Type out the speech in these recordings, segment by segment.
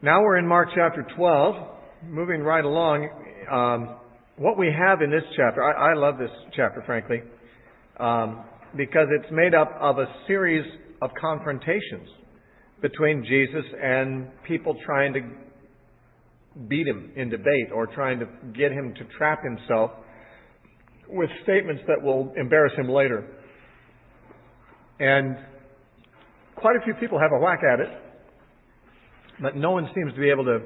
Now we're in Mark chapter 12, moving right along. What we have in this chapter, I love this chapter, frankly, because it's made up of a series of confrontations between Jesus and people trying to beat him in debate or trying to get him to trap himself with statements that will embarrass him later. And quite a few people have a whack at it, but no one seems to be able to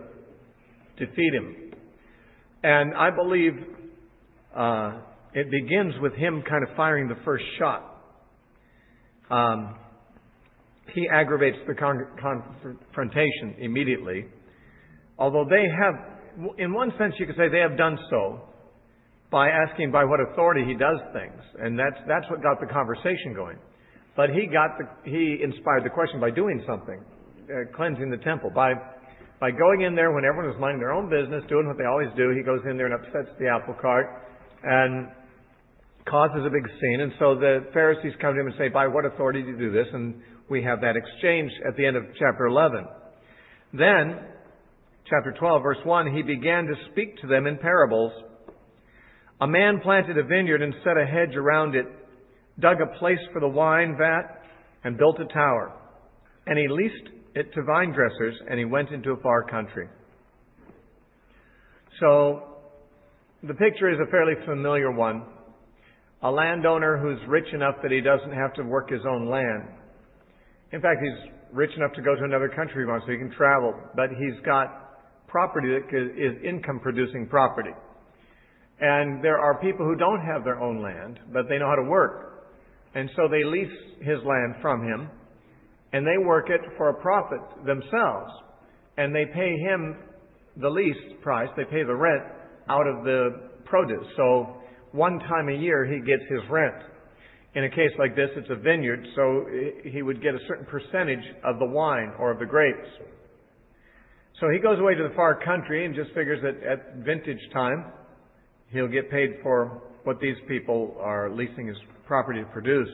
defeat him. And I believe it begins with him kind of firing the first shot. He aggravates the confrontation immediately. Although they have, in one sense you could say they have done so by asking by what authority he does things. And that's what got the conversation going. But he inspired the question by doing something, cleansing the temple. By going in there when everyone was minding their own business, doing what they always do, he goes in there and upsets the apple cart and causes a big scene. And so the Pharisees come to him and say, by what authority do you do this? And we have that exchange at the end of chapter 11. Then, chapter 12, verse 1, he began to speak to them in parables. A man planted a vineyard and set a hedge around it, dug a place for the wine vat, and built a tower. And he leased it to vine dressers, and he went into a far country. So, the picture is a fairly familiar one. A landowner who's rich enough that he doesn't have to work his own land. In fact, he's rich enough to go to another country once so he can travel. But he's got property that is income-producing property. And there are people who don't have their own land, but they know how to work. And so they lease his land from him, and they work it for a profit themselves. And they pay him the lease price, they pay the rent out of the produce. So one time a year he gets his rent. In a case like this, it's a vineyard, so he would get a certain percentage of the wine or of the grapes. So he goes away to the far country and just figures that at vintage time, he'll get paid for what these people are leasing his property to produce.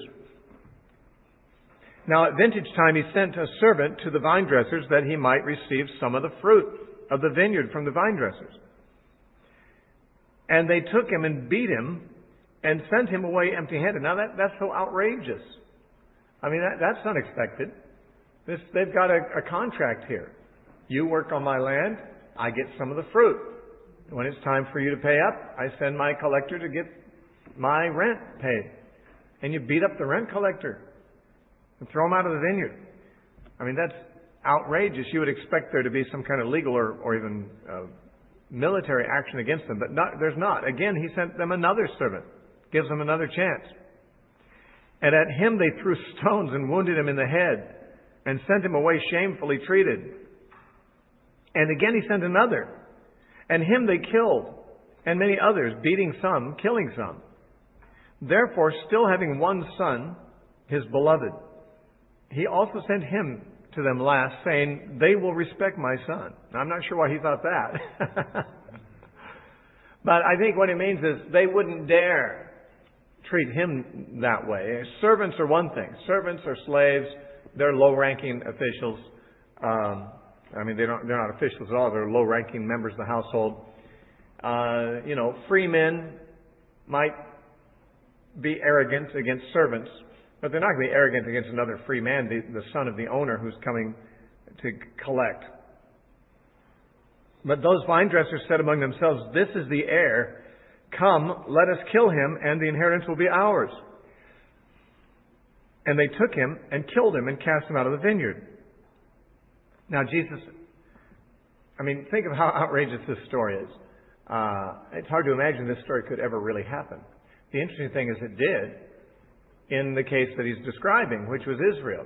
Now at vintage time, he sent a servant to the vine dressers that he might receive some of the fruit of the vineyard from the vine dressers. And they took him and beat him and sent him away empty-handed. Now that's so outrageous. I mean, that's unexpected. They've got a contract here. You work on my land, I get some of the fruit. When it's time for you to pay up, I send my collector to get my rent paid. And you beat up the rent collector and throw him out of the vineyard. I mean, that's outrageous. You would expect there to be some kind of legal or even military action against them, but there's not. Again, he sent them another servant, gives them another chance. And at him they threw stones and wounded him in the head and sent him away shamefully treated. And again he sent another. And him they killed, and many others, beating some, killing some. Therefore, still having one son, his beloved, he also sent him to them last, saying, they will respect my son. Now, I'm not sure why he thought that. But I think what it means is they wouldn't dare treat him that way. Servants are one thing. Servants are slaves. They're low-ranking officials. They're not officials at all. They're low-ranking members of the household. Free men might be arrogant against servants, but they're not going to be arrogant against another free man, the son of the owner who's coming to collect. But those vine dressers said among themselves, this is the heir. Come, let us kill him, and the inheritance will be ours. And they took him and killed him and cast him out of the vineyard. Now, Jesus, think of how outrageous this story is. It's hard to imagine this story could ever really happen. The interesting thing is it did in the case that he's describing, which was Israel.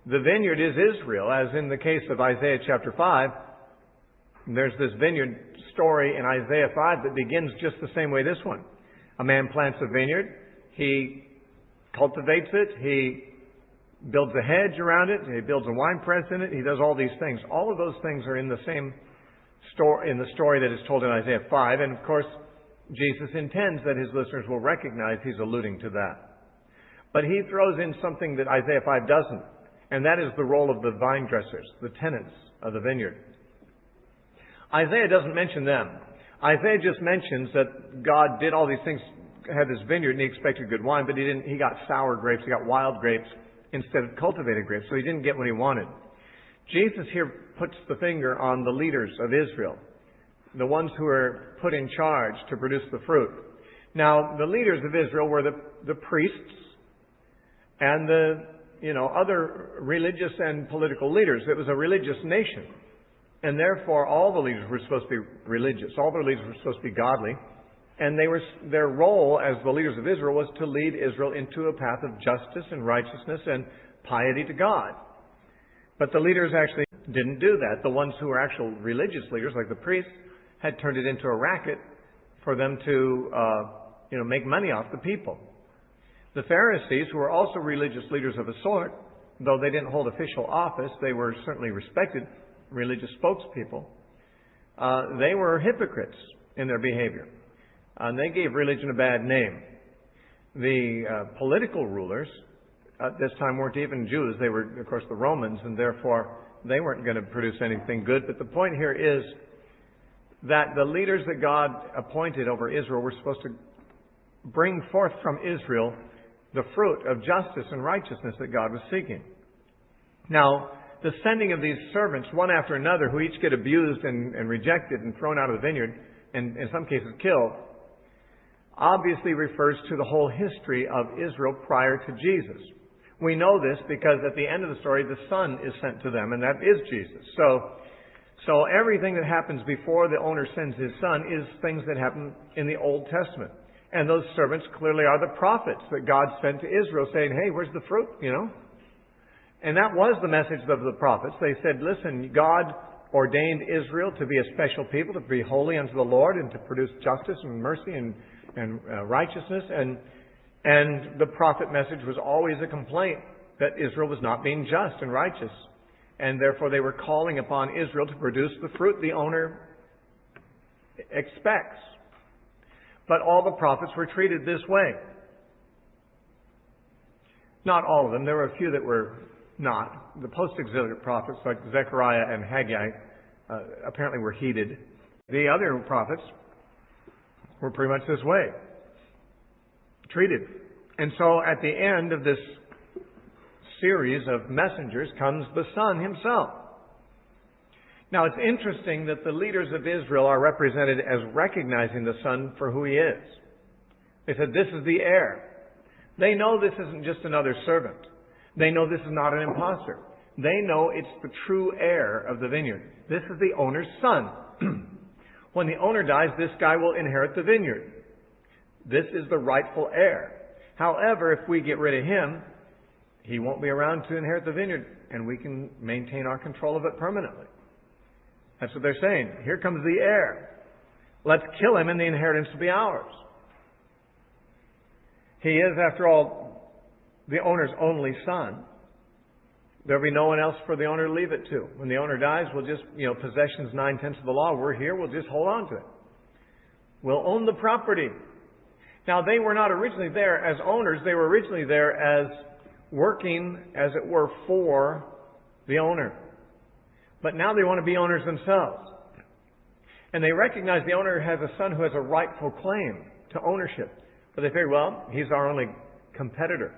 The vineyard is Israel, as in the case of Isaiah chapter 5. There's this vineyard story in Isaiah 5 that begins just the same way this one. A man plants a vineyard. He cultivates it. He builds a hedge around it. He builds a wine press in it. He does all these things. All of those things are in the same story, in the story that is told in Isaiah 5. And of course, Jesus intends that his listeners will recognize he's alluding to that. But he throws in something that Isaiah 5 doesn't. And that is the role of the vine dressers, the tenants of the vineyard. Isaiah doesn't mention them. Isaiah just mentions that God did all these things, had this vineyard, and he expected good wine, but he didn't. He got sour grapes, he got wild grapes instead of cultivated grapes, so he didn't get what he wanted. Jesus here puts the finger on the leaders of Israel, the ones who are put in charge to produce the fruit. Now, the leaders of Israel were the priests and the other religious and political leaders. It was a religious nation. And therefore, all the leaders were supposed to be religious. All the leaders were supposed to be godly. And their role as the leaders of Israel was to lead Israel into a path of justice and righteousness and piety to God. But the leaders actually didn't do that. The ones who were actual religious leaders, like the priests, had turned it into a racket for them to make money off the people. The Pharisees, who were also religious leaders of a sort, though they didn't hold official office, they were certainly respected religious spokespeople. They were hypocrites in their behavior. And they gave religion a bad name. The political rulers at this time weren't even Jews. They were, of course, the Romans, and therefore they weren't going to produce anything good. But the point here is that the leaders that God appointed over Israel were supposed to bring forth from Israel the fruit of justice and righteousness that God was seeking. Now, the sending of these servants, one after another, who each get abused and rejected and thrown out of the vineyard, and in some cases killed, obviously refers to the whole history of Israel prior to Jesus. We know this because at the end of the story, the Son is sent to them, and that is Jesus. So everything that happens before the owner sends his Son is things that happen in the Old Testament. And those servants clearly are the prophets that God sent to Israel saying, hey, where's the fruit, And that was the message of the prophets. They said, listen, God ordained Israel to be a special people, to be holy unto the Lord, and to produce justice and mercy and righteousness. And the prophet message was always a complaint that Israel was not being just and righteous. And therefore they were calling upon Israel to produce the fruit the owner expects. But all the prophets were treated this way. Not all of them. There were a few that were not. The post-exilic prophets like Zechariah and Haggai apparently were heeded. The other prophets were pretty much this way, treated. And so at the end of this series of messengers comes the Son himself. Now it's interesting that the leaders of Israel are represented as recognizing the Son for who he is. They said, this is the heir. They know this isn't just another servant. They know this is not an imposter. They know it's the true heir of the vineyard. This is the owner's son. When the owner dies, this guy will inherit the vineyard. This is the rightful heir. However, if we get rid of him, he won't be around to inherit the vineyard, and we can maintain our control of it permanently. That's what they're saying. Here comes the heir. Let's kill him and the inheritance will be ours. He is, after all, the owner's only son. There'll be no one else for the owner to leave it to. When the owner dies, we'll just, possessions 9/10 of the law. We're here. We'll just hold on to it. We'll own the property. Now, they were not originally there as owners. They were originally there as working, as it were, for the owner. But now they want to be owners themselves. And they recognize the owner has a son who has a rightful claim to ownership. But they figure, well, he's our only competitor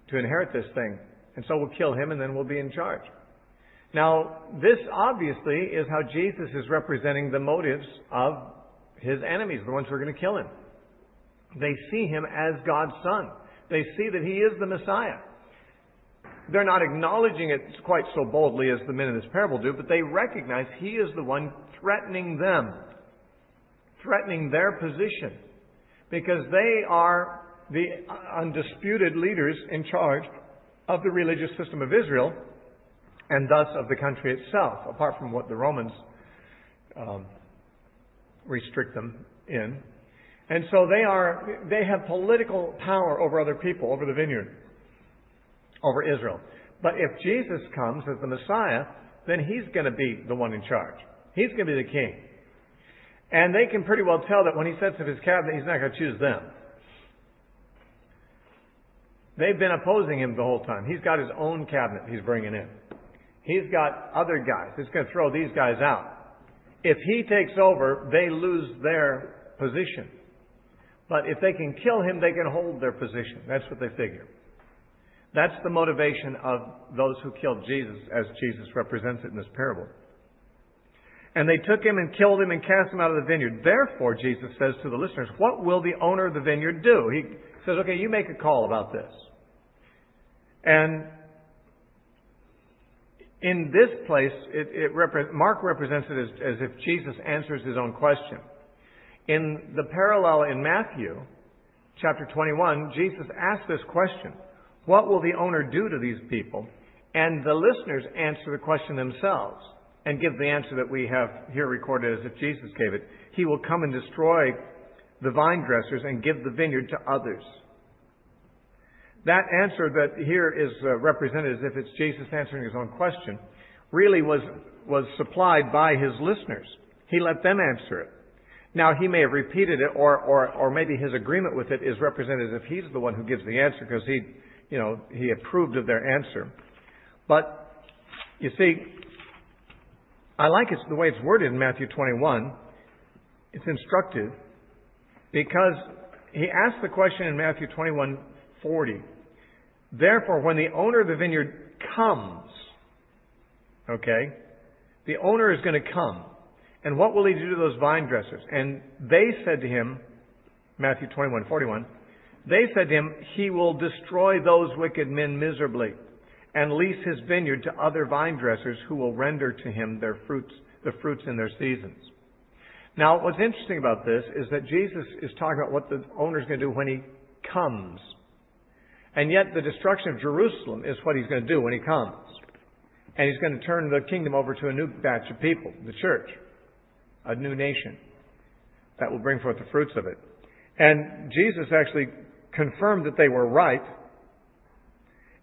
to inherit this thing. And so we'll kill him and then we'll be in charge. Now, this obviously is how Jesus is representing the motives of his enemies, the ones who are going to kill him. They see him as God's son. They see that he is the Messiah. They're not acknowledging it quite so boldly as the men in this parable do, but they recognize he is the one threatening them, threatening their position, because they are the undisputed leaders in charge of the religious system of Israel, and thus of the country itself, apart from what the Romans restrict them in. And so they have political power over other people, over the vineyard, over Israel. But if Jesus comes as the Messiah, then he's going to be the one in charge. He's going to be the king. And they can pretty well tell that when he sets up his cabinet, he's not going to choose them. They've been opposing him the whole time. He's got his own cabinet he's bringing in. He's got other guys. He's going to throw these guys out. If he takes over, they lose their position. But if they can kill him, they can hold their position. That's what they figure. That's the motivation of those who killed Jesus, as Jesus represents it in this parable. And they took him and killed him and cast him out of the vineyard. Therefore, Jesus says to the listeners, what will the owner of the vineyard do? He says, okay, you make a call about this. And in this place, Mark represents it as if Jesus answers his own question. In the parallel in Matthew, chapter 21, Jesus asked this question, what will the owner do to these people? And the listeners answer the question themselves and give the answer that we have here recorded as if Jesus gave it. He will come and destroy the vine dressers and give the vineyard to others. That answer that here is represented as if it's Jesus answering his own question really was supplied by his listeners. He let them answer it. Now, he may have repeated it, or maybe his agreement with it is represented as if he's the one who gives the answer because he approved of their answer. But, you see, I like the way it's worded in Matthew 21. It's instructive because he asked the question in Matthew 21:40. Therefore, when the owner of the vineyard comes, okay, the owner is going to come. And what will he do to those vine dressers? And they said to him, Matthew 21:41, they said to him, he will destroy those wicked men miserably and lease his vineyard to other vine dressers who will render to him the fruits in their seasons. Now, what's interesting about this is that Jesus is talking about what the owner's going to do when he comes. And yet the destruction of Jerusalem is what he's going to do when he comes. And he's going to turn the kingdom over to a new batch of people, the church, a new nation that will bring forth the fruits of it. And Jesus actually confirmed that they were right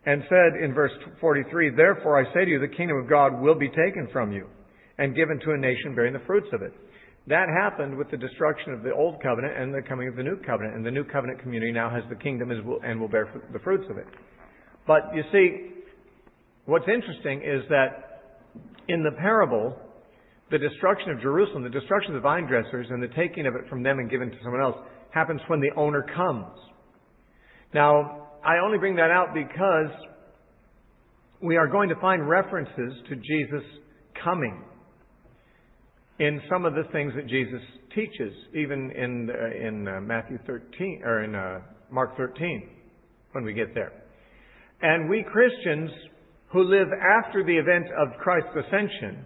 and said in verse 43, therefore I say to you, the kingdom of God will be taken from you and given to a nation bearing the fruits of it. That happened with the destruction of the old covenant and the coming of the new covenant. And the new covenant community now has the kingdom and will bear the fruits of it. But you see, what's interesting is that in the parable, the destruction of Jerusalem, the destruction of the vine dressers, and the taking of it from them and given to someone else happens when the owner comes. Now, I only bring that out because we are going to find references to Jesus coming in some of the things that Jesus teaches, even in Matthew 13 or in Mark 13, when we get there. And we Christians who live after the event of Christ's ascension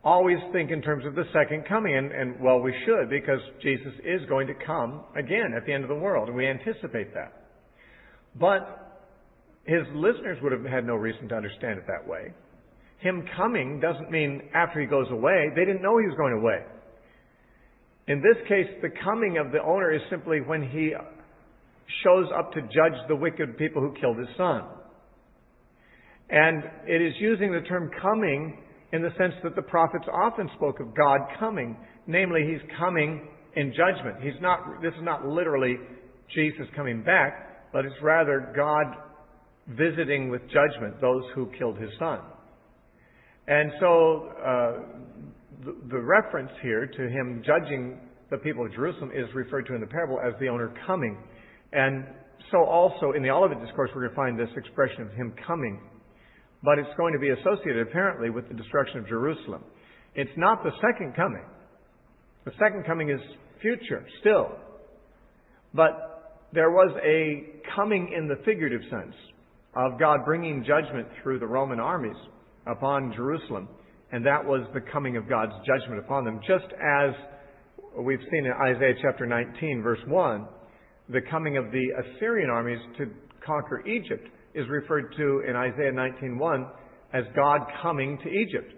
always think in terms of the second coming, and well, we should, because Jesus is going to come again at the end of the world, and we anticipate that. But his listeners would have had no reason to understand it that way. Him coming doesn't mean after he goes away. They didn't know he was going away. In this case, the coming of the owner is simply when he shows up to judge the wicked people who killed his son. And it is using the term coming in the sense that the prophets often spoke of God coming. Namely, he's coming in judgment. This is not literally Jesus coming back, but it's rather God visiting with judgment those who killed his son. And so the reference here to him judging the people of Jerusalem is referred to in the parable as the owner coming. And so also in the Olivet Discourse we're going to find this expression of him coming. But it's going to be associated apparently with the destruction of Jerusalem. It's not the second coming. The second coming is future still. But there was a coming in the figurative sense of God bringing judgment through the Roman armies upon Jerusalem. And that was the coming of God's judgment upon them. Just as we've seen in Isaiah chapter 19, verse 1, the coming of the Assyrian armies to conquer Egypt is referred to in Isaiah 19:1 as God coming to Egypt.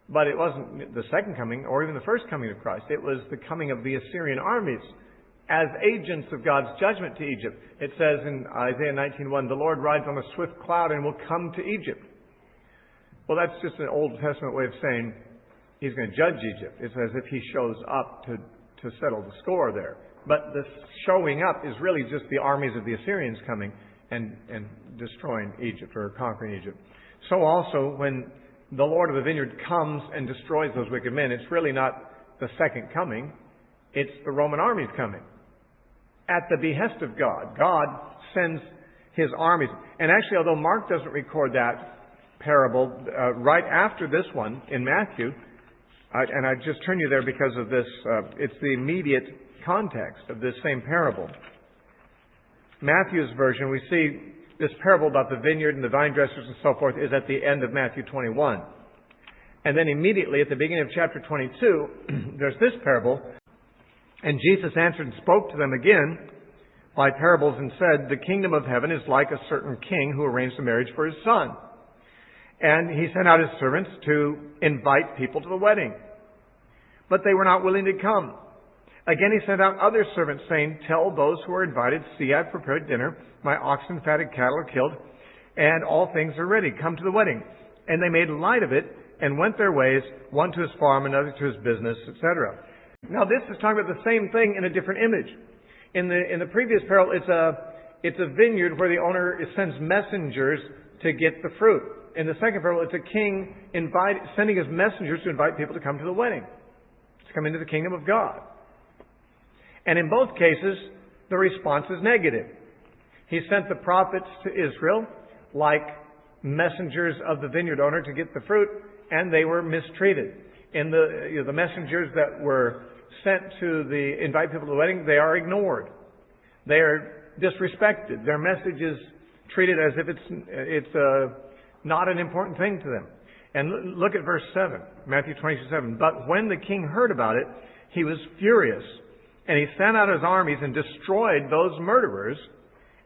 But it wasn't the second coming or even the first coming of Christ. It was the coming of the Assyrian armies as agents of God's judgment to Egypt. It says in Isaiah 19:1, the Lord rides on a swift cloud and will come to Egypt. Well, that's just an Old Testament way of saying he's going to judge Egypt. It's as if he shows up to settle the score there. But the showing up is really just the armies of the Assyrians coming and destroying Egypt or conquering Egypt. So also when the Lord of the vineyard comes and destroys those wicked men, it's really not the second coming. It's the Roman armies coming. At the behest of God. God sends His armies. And actually, although Mark doesn't record that parable, right after this one in Matthew, and I just turn you there because of this, it's the immediate context of this same parable. Matthew's version, we see this parable about the vineyard and the vine dressers and so forth is at the end of Matthew 21. And then immediately at the beginning of chapter 22, there's this parable. And Jesus answered and spoke to them again by parables and said, "The kingdom of heaven is like a certain king who arranged a marriage for his son. And he sent out his servants to invite people to the wedding. But they were not willing to come. Again he sent out other servants, saying, 'Tell those who are invited, see, I've prepared dinner. My oxen, fatted cattle are killed, and all things are ready. Come to the wedding.' And they made light of it and went their ways, one to his farm, another to his business, etc." Now this is talking about the same thing in a different image. In the previous parable, it's a vineyard where the owner sends messengers to get the fruit. In the second parable, it's a king sending his messengers to invite people to come to the wedding, to come into the kingdom of God. And in both cases, the response is negative. He sent the prophets to Israel like messengers of the vineyard owner to get the fruit, and they were mistreated. In the messengers that were sent to invite people to the wedding, they are ignored. They are disrespected. Their message is treated as if it's not an important thing to them. And look at verse 7, Matthew 22:7. "But when the king heard about it, he was furious, and he sent out his armies and destroyed those murderers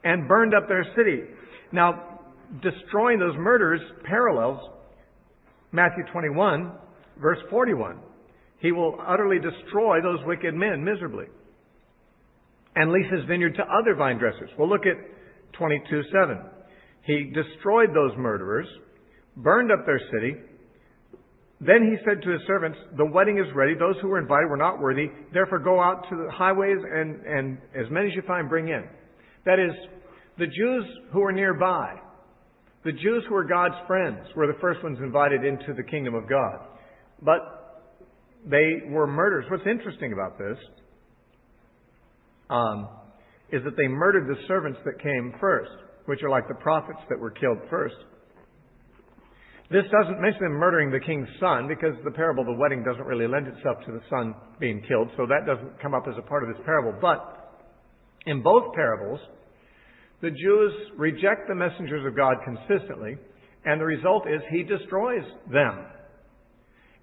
and burned up their city." Now, destroying those murderers parallels Matthew 21, verse 41. He will utterly destroy those wicked men miserably and lease his vineyard to other vine dressers. Well, look at 22:7. He destroyed those murderers, burned up their city. Then he said to his servants, "The wedding is ready. Those who were invited were not worthy. Therefore go out to the highways and as many as you find, bring in." That is, the Jews who were nearby, the Jews who were God's friends, were the first ones invited into the kingdom of God. But they were murderers. What's interesting about this is that they murdered the servants that came first, which are like the prophets that were killed first. This doesn't mention them murdering the king's son, because the parable of the wedding doesn't really lend itself to the son being killed, so that doesn't come up as a part of this parable. But in both parables, the Jews reject the messengers of God consistently, and the result is he destroys them.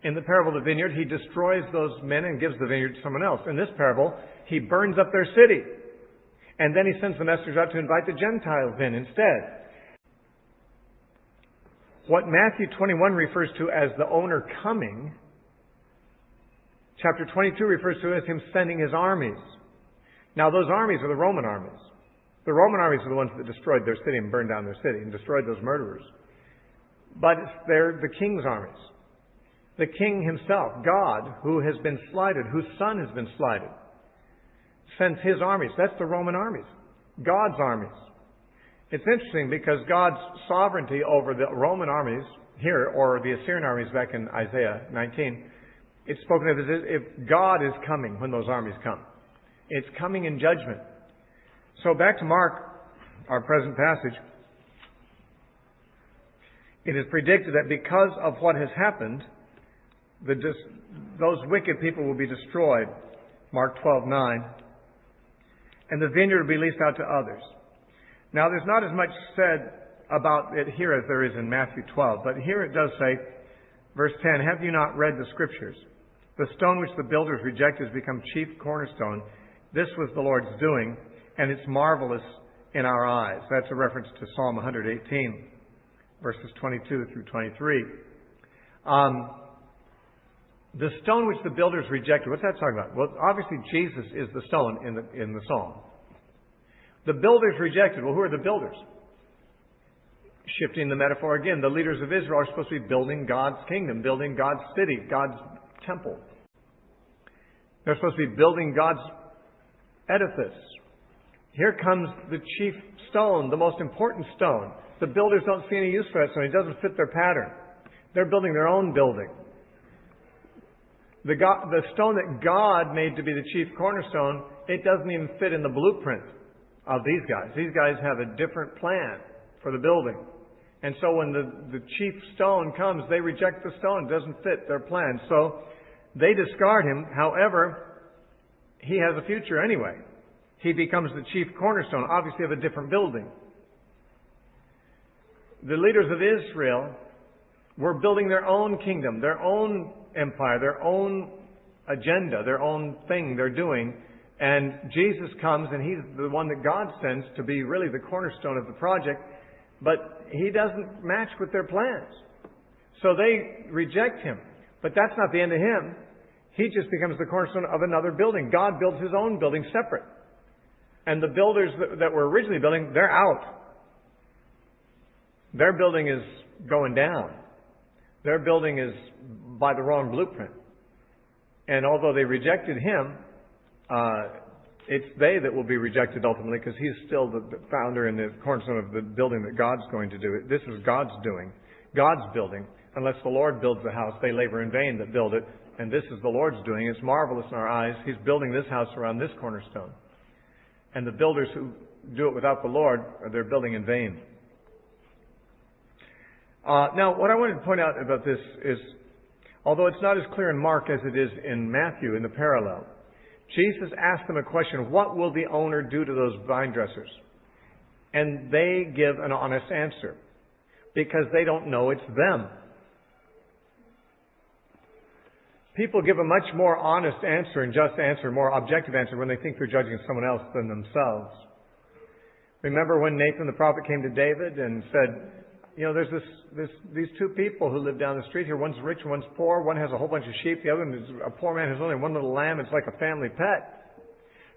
In the parable of the vineyard, he destroys those men and gives the vineyard to someone else. In this parable, he burns up their city. And then he sends the messengers out to invite the Gentiles in instead. What Matthew 21 refers to as the owner coming, chapter 22 refers to as him sending his armies. Now, those armies are the Roman armies. The Roman armies are the ones that destroyed their city and burned down their city and destroyed those murderers. But they're the king's armies. The king himself, God, who has been slighted, whose son has been slighted, sends his armies. That's the Roman armies. God's armies. It's interesting because God's sovereignty over the Roman armies here, or the Assyrian armies back in Isaiah 19, it's spoken of as if God is coming when those armies come. It's coming in judgment. So back to Mark, our present passage. It is predicted that because of what has happened, those wicked people will be destroyed. Mark 12:9. And the vineyard will be leased out to others. Now, there's not as much said about it here as there is in Matthew 12. But here it does say, verse 10, "Have you not read the Scriptures? The stone which the builders rejected has become chief cornerstone. This was the Lord's doing, and it's marvelous in our eyes." That's a reference to Psalm 118, verses 22 through 23. The stone which the builders rejected, what's that talking about? Well, obviously Jesus is the stone in the psalm. The builders rejected. Well, who are the builders? Shifting the metaphor again, the leaders of Israel are supposed to be building God's kingdom, building God's city, God's temple. They're supposed to be building God's edifice. Here comes the chief stone, the most important stone. The builders don't see any use for that stone. It doesn't fit their pattern. They're building their own building. The stone that God made to be the chief cornerstone, it doesn't even fit in the blueprint of these guys. These guys have a different plan for the building. And so when the chief stone comes, they reject the stone. It doesn't fit their plan. So they discard him. However, he has a future anyway. He becomes the chief cornerstone, obviously of a different building. The leaders of Israel were building their own kingdom, their own empire, their own agenda, their own thing they're doing. And Jesus comes, and He's the one that God sends to be really the cornerstone of the project. But He doesn't match with their plans. So they reject Him. But that's not the end of Him. He just becomes the cornerstone of another building. God builds His own building separate. And the builders that were originally building, they're out. Their building is going down. Their building is by the wrong blueprint. And although they rejected Him, it's they that will be rejected ultimately, because He's still the founder and the cornerstone of the building that God's going to do. This is God's doing, God's building. Unless the Lord builds the house, they labor in vain that build it. And this is the Lord's doing. It's marvelous in our eyes. He's building this house around this cornerstone. And the builders who do it without the Lord, they're building in vain. Now, what I wanted to point out about this is, although it's not as clear in Mark as it is in Matthew in the parallel, Jesus asked them a question: what will the owner do to those vine dressers? And they give an honest answer, because they don't know it's them. People give a much more honest answer and just answer, more objective answer, when they think they're judging someone else than themselves. Remember when Nathan the prophet came to David and said, you know, there's these two people who live down the street here. One's rich and one's poor. One has a whole bunch of sheep. The other one is a poor man who has only one little lamb. It's like a family pet.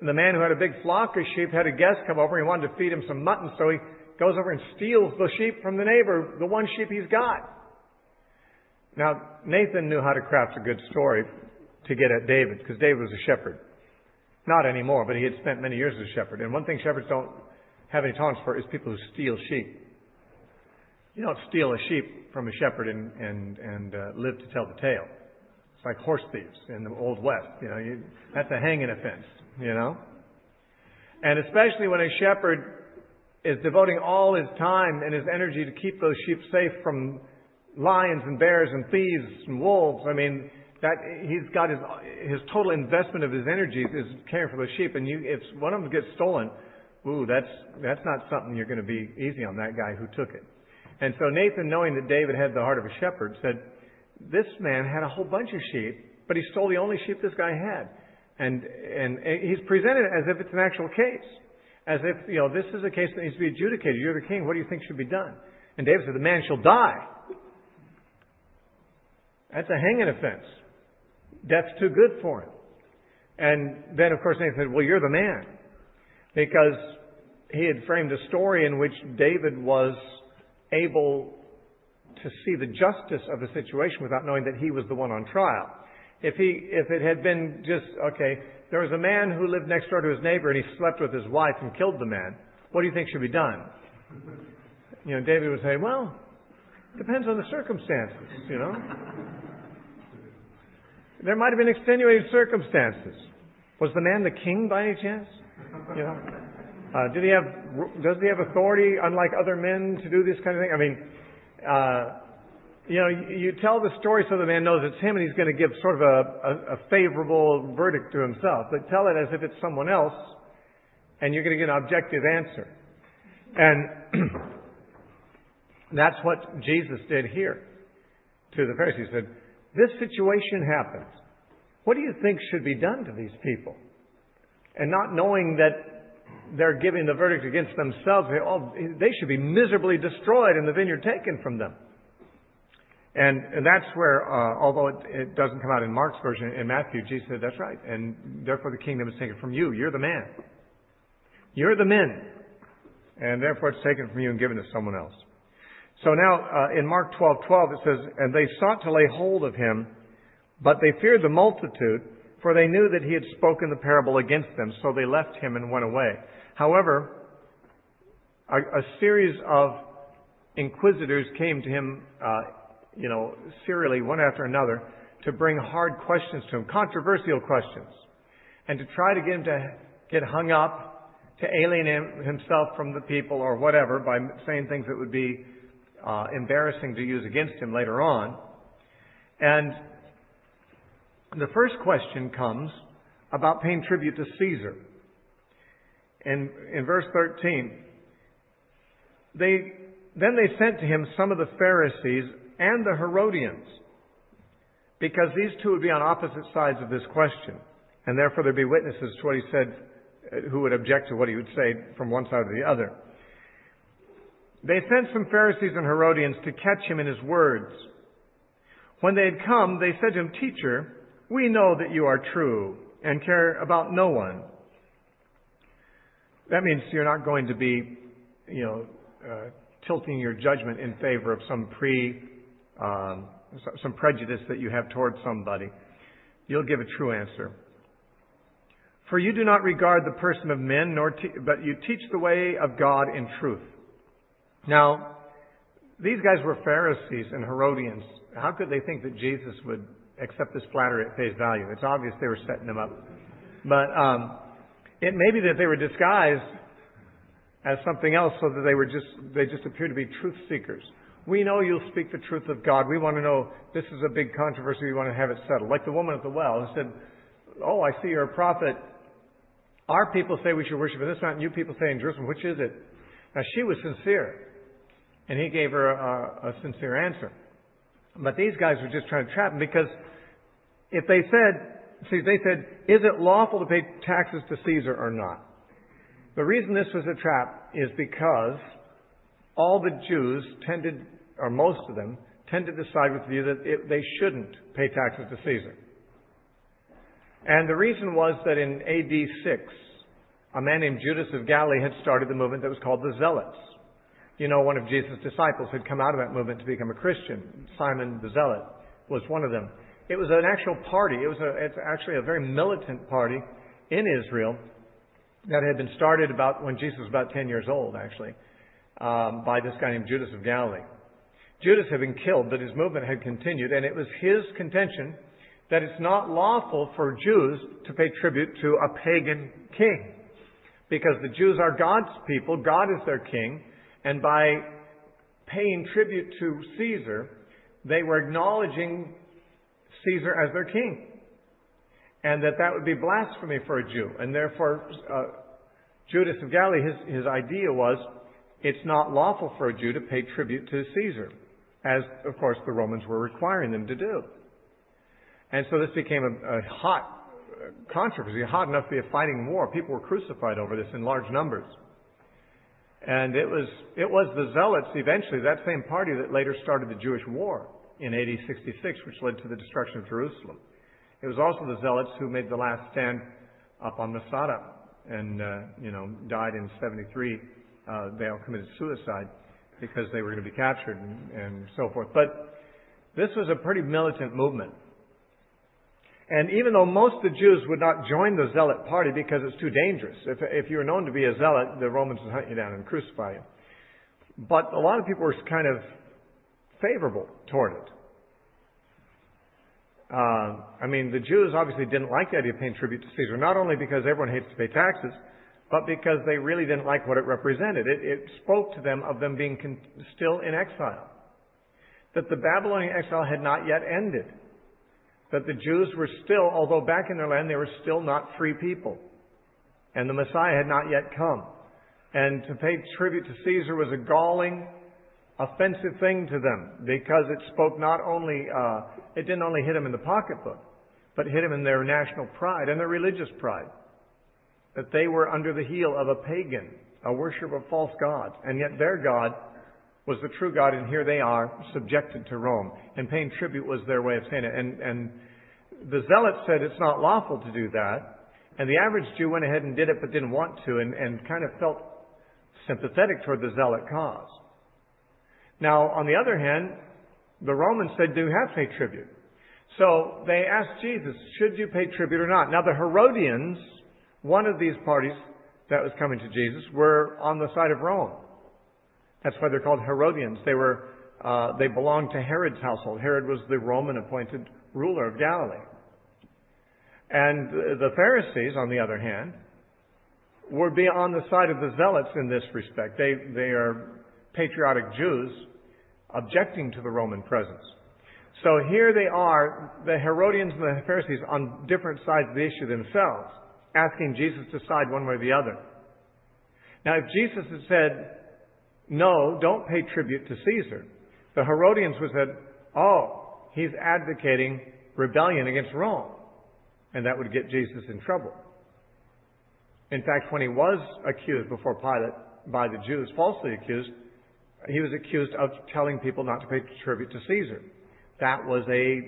And the man who had a big flock of sheep had a guest come over. He wanted to feed him some mutton, so he goes over and steals the sheep from the neighbor, the one sheep he's got. Now, Nathan knew how to craft a good story to get at David, because David was a shepherd. Not anymore, but he had spent many years as a shepherd. And one thing shepherds don't have any tolerance for is people who steal sheep. You don't steal a sheep from a shepherd and live to tell the tale. It's like horse thieves in the Old West. You know, that's a hanging offense, you know. And especially when a shepherd is devoting all his time and his energy to keep those sheep safe from lions and bears and thieves and wolves. I mean, that he's got his total investment of his energies is caring for those sheep. And if one of them gets stolen, that's not something you're going to be easy on that guy who took it. And so Nathan, knowing that David had the heart of a shepherd, said, this man had a whole bunch of sheep, but he stole the only sheep this guy had. And he's presented it as if it's an actual case. As if, you know, this is a case that needs to be adjudicated. You're the king. What do you think should be done? And David said, the man shall die. That's a hanging offense. Death's too good for him. And then, of course, Nathan said, well, you're the man. Because he had framed a story in which David was able to see the justice of the situation without knowing that he was the one on trial. If it had been just, okay, there was a man who lived next door to his neighbor and he slept with his wife and killed the man, what do you think should be done? You know, David would say, well, depends on the circumstances, you know. There might have been extenuating circumstances. Was the man the king by any chance? You know, does he have authority, unlike other men, to do this kind of thing? I mean, you know, you tell the story so the man knows it's him, and he's going to give sort of a favorable verdict to himself. But tell it as if it's someone else, and you're going to get an objective answer. And that's what Jesus did here to the Pharisees. He said, this situation happens. What do you think should be done to these people? And not knowing that they're giving the verdict against themselves, they should be miserably destroyed and the vineyard taken from them. And that's where, although it doesn't come out in Mark's version, in Matthew, Jesus said, that's right. And therefore the kingdom is taken from you. You're the man. You're the men. And therefore it's taken from you and given to someone else. So now, in Mark 12:12, it says, and they sought to lay hold of him, but they feared the multitude, for they knew that he had spoken the parable against them, so they left him and went away. However, a series of inquisitors came to him, serially, one after another, to bring hard questions to him, controversial questions, and to try to get him to get hung up, to alienate himself from the people or whatever by saying things that would be embarrassing to use against him later on. And the first question comes about paying tribute to Caesar. In verse 13, then they sent to him some of the Pharisees and the Herodians, because these two would be on opposite sides of this question, and therefore there'd be witnesses to what he said who would object to what he would say from one side or the other. They sent some Pharisees and Herodians to catch him in his words. When they had come, they said to him, "Teacher, we know that you are true and care about no one." That means you're not going to be, tilting your judgment in favor of some prejudice that you have towards somebody. You'll give a true answer. "For you do not regard the person of men, but you teach the way of God in truth." Now, these guys were Pharisees and Herodians. How could they think that Jesus would accept this flattery at face value? It's obvious they were setting him up. But it may be that they were disguised as something else, so that they just appear to be truth seekers. "We know you'll speak the truth of God. We want to know, this is a big controversy. We want to have it settled." Like the woman at the well who said, "Oh, I see you're a prophet. Our people say we should worship in this mountain. You people say in Jerusalem. Which is it?" Now, she was sincere, and he gave her a sincere answer. But these guys were just trying to trap him, because if they said, "Is it lawful to pay taxes to Caesar or not?" The reason this was a trap is because all the Jews most of them, tended to side with the view that they shouldn't pay taxes to Caesar. And the reason was that in AD 6, a man named Judas of Galilee had started the movement that was called the Zealots. One of Jesus' disciples had come out of that movement to become a Christian. Simon the Zealot was one of them. It was an actual party. It's actually a very militant party in Israel that had been started when Jesus was about 10 years old, actually, by this guy named Judas of Galilee. Judas had been killed, but his movement had continued, and it was his contention that it's not lawful for Jews to pay tribute to a pagan king, because the Jews are God's people, God is their king, and by paying tribute to Caesar, they were acknowledging Caesar as their king, and that would be blasphemy for a Jew. And therefore, Judas of Galilee, his idea was, it's not lawful for a Jew to pay tribute to Caesar, as, of course, the Romans were requiring them to do. And so this became a hot controversy, hot enough to be a fighting war. People were crucified over this in large numbers. And it was the Zealots, eventually, that same party that later started the Jewish War in AD 66, which led to the destruction of Jerusalem. It was also the Zealots who made the last stand up on Masada and, died in 73. They all committed suicide because they were going to be captured and so forth. But this was a pretty militant movement. And even though most of the Jews would not join the Zealot party because it's too dangerous. If you were known to be a Zealot, the Romans would hunt you down and crucify you. But a lot of people were kind of favorable toward it. The Jews obviously didn't like the idea of paying tribute to Caesar, not only because everyone hates to pay taxes, but because they really didn't like what it represented. It spoke to them of them being still in exile. That the Babylonian exile had not yet ended. That the Jews were still, although back in their land, they were still not free people. And the Messiah had not yet come. And to pay tribute to Caesar was a galling, offensive thing to them, because it spoke it didn't only hit them in the pocketbook, but hit them in their national pride and their religious pride. That they were under the heel of a pagan, a worshiper of false gods, and yet their God was the true God, and here they are, subjected to Rome. And paying tribute was their way of saying it. And the Zealots said it's not lawful to do that. And the average Jew went ahead and did it, but didn't want to, and kind of felt sympathetic toward the Zealot cause. Now, on the other hand, the Romans said, do have to pay tribute. So they asked Jesus, should you pay tribute or not? Now the Herodians, one of these parties that was coming to Jesus, were on the side of Rome. That's why they're called Herodians. They belonged to Herod's household. Herod was the Roman appointed ruler of Galilee. And the Pharisees, on the other hand, would be on the side of the Zealots in this respect. They are patriotic Jews objecting to the Roman presence. So here they are, the Herodians and the Pharisees, on different sides of the issue themselves, asking Jesus to side one way or the other. Now, if Jesus had said, no, don't pay tribute to Caesar, the Herodians would have said, oh, he's advocating rebellion against Rome. And that would get Jesus in trouble. In fact, when he was accused before Pilate by the Jews, falsely accused, he was accused of telling people not to pay tribute to Caesar. That was a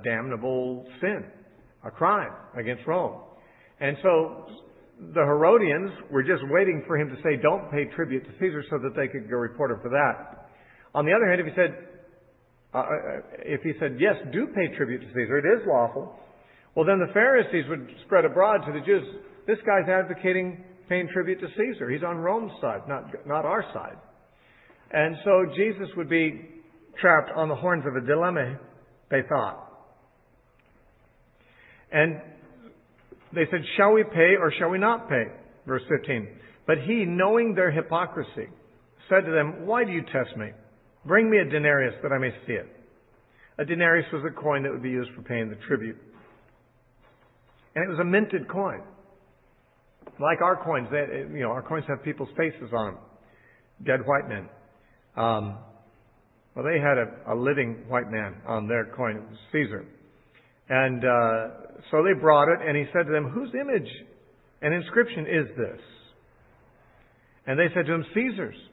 damnable sin, a crime against Rome. And so the Herodians were just waiting for him to say, don't pay tribute to Caesar, so that they could go report him for that. On the other hand, if he said, yes, do pay tribute to Caesar, it is lawful, well, then the Pharisees would spread abroad to the Jews, this guy's advocating paying tribute to Caesar. He's on Rome's side, not our side. And so Jesus would be trapped on the horns of a dilemma, they thought. And they said, shall we pay or shall we not pay? Verse 15. But he, knowing their hypocrisy, said to them, why do you test me? Bring me a denarius that I may see it. A denarius was a coin that would be used for paying the tribute. And it was a minted coin. Like our coins. Our coins have people's faces on them. Dead white men. Well, they had a living white man on their coin. It was Caesar. And so they brought it, and he said to them, whose image and inscription is this? And they said to him, Caesar's.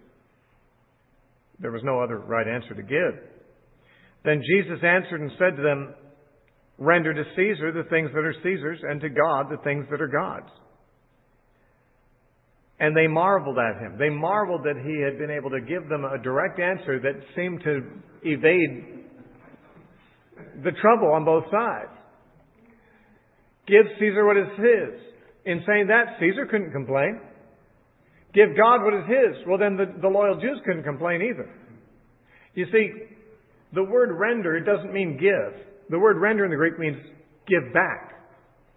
There was no other right answer to give. Then Jesus answered and said to them, render to Caesar the things that are Caesar's, and to God the things that are God's. And they marveled at him. They marveled that he had been able to give them a direct answer that seemed to evade the trouble on both sides. Give Caesar what is his. In saying that, Caesar couldn't complain. Give God what is his. Well, then the loyal Jews couldn't complain either. You see, the word render, it doesn't mean give. The word render in the Greek means give back.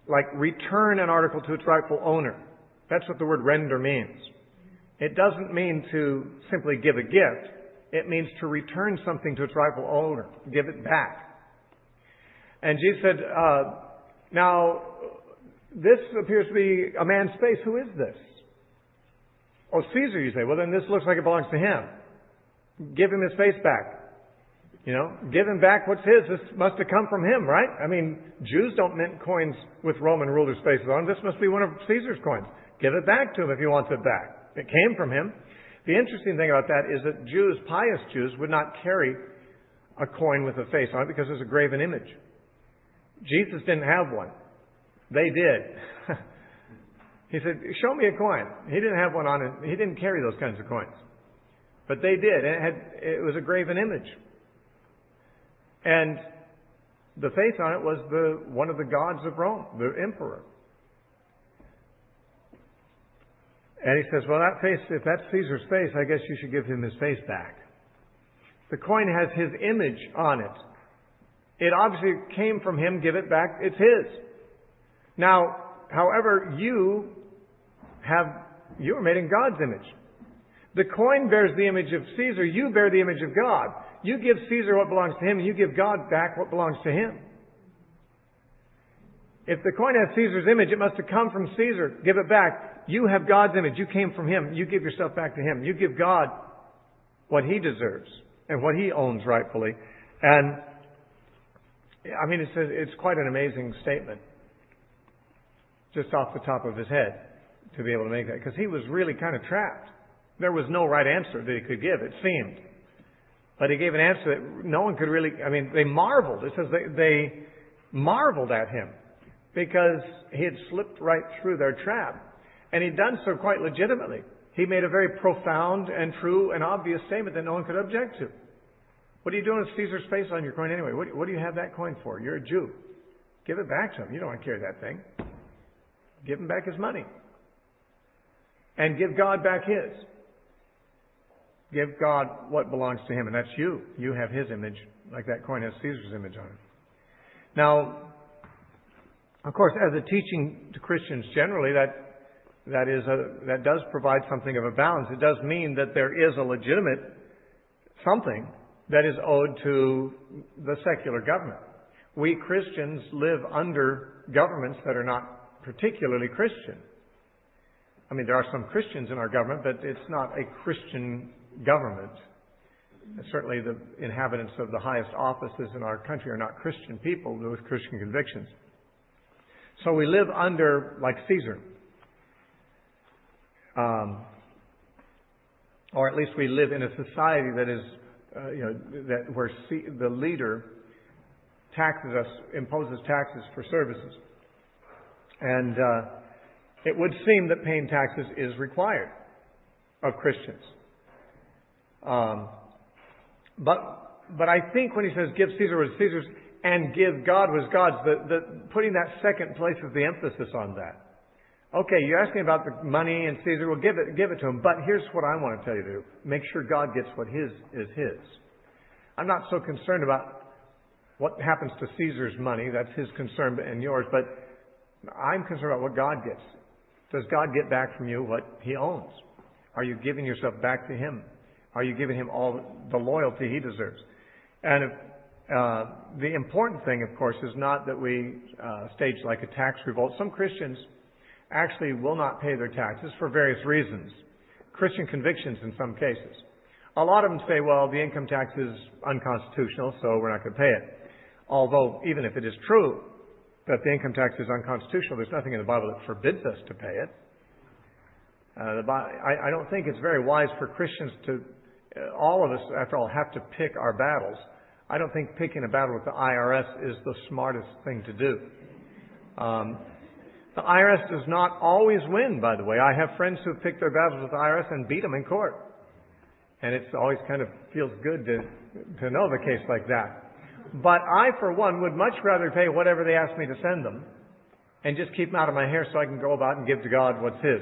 Like return an article to its rightful owner. That's what the word render means. It doesn't mean to simply give a gift. It means to return something to its rightful owner. Give it back. And Jesus said, now, this appears to be a man's face. Who is this? Oh, Caesar, you say. Well, then this looks like it belongs to him. Give him his face back. Give him back what's his. This must have come from him, right? I mean, Jews don't mint coins with Roman rulers' faces on them. This must be one of Caesar's coins. Give it back to him if he wants it back. It came from him. The interesting thing about that is that Jews, pious Jews, would not carry a coin with a face on it because it was a graven image. Jesus didn't have one. They did. He said, show me a coin. He didn't have one on it. He didn't carry those kinds of coins. But they did. It was a graven image. And the face on it was one of the gods of Rome, the emperor. And he says, well, that face, if that's Caesar's face, I guess you should give him his face back. The coin has his image on it. It obviously came from him. Give it back. It's his. Now, however, you are made in God's image. The coin bears the image of Caesar. You bear the image of God. You give Caesar what belongs to him, and you give God back what belongs to him. If the coin has Caesar's image, it must have come from Caesar. Give it back. You have God's image. You came from him. You give yourself back to him. You give God what he deserves and what he owns rightfully. And, I mean, it's quite an amazing statement, just off the top of his head, to be able to make that. Because he was really kind of trapped. There was no right answer that he could give, it seemed. But he gave an answer that no one could really, they marveled. It says they marveled at him because he had slipped right through their trap. And he'd done so quite legitimately. He made a very profound and true and obvious statement that no one could object to. What are you doing with Caesar's face on your coin anyway? What do you have that coin for? You're a Jew. Give it back to him. You don't want to carry that thing. Give him back his money. And give God back his. Give God what belongs to him, and that's you. You have his image, like that coin has Caesar's image on it. Now, of course, as a teaching to Christians generally, that does provide something of a balance. It does mean that there is a legitimate something that is owed to the secular government. We Christians live under governments that are not particularly Christian. I mean, there are some Christians in our government, but it's not a Christian government. Certainly the inhabitants of the highest offices in our country are not Christian people with Christian convictions. So we live under, like Caesar. Or at least we live in a society that is, where the leader imposes taxes for services. And it would seem that paying taxes is required of Christians. But I think when he says give Caesar what is Caesar's and give God what is God's, putting that second place is the emphasis on that. Okay, you asked me about the money and Caesar. Well, give it to him. But here's what I want to tell you to do. Make sure God gets what his is his. I'm not so concerned about what happens to Caesar's money. That's his concern and yours. But I'm concerned about what God gets. Does God get back from you what he owns? Are you giving yourself back to him? Are you giving him all the loyalty he deserves? And the important thing, of course, is not that we stage like a tax revolt. Some Christians actually will not pay their taxes for various reasons. Christian convictions in some cases. A lot of them say, well, the income tax is unconstitutional, so we're not going to pay it. Although, even if it is true that the income tax is unconstitutional, there's nothing in the Bible that forbids us to pay it. I don't think it's very wise for Christians to, all of us, after all, have to pick our battles. I don't think picking a battle with the IRS is the smartest thing to do. The IRS does not always win, by the way. I have friends who have picked their battles with the IRS and beat them in court. And it always kind of feels good to know the case like that. But I, for one, would much rather pay whatever they ask me to send them and just keep them out of my hair so I can go about and give to God what's his.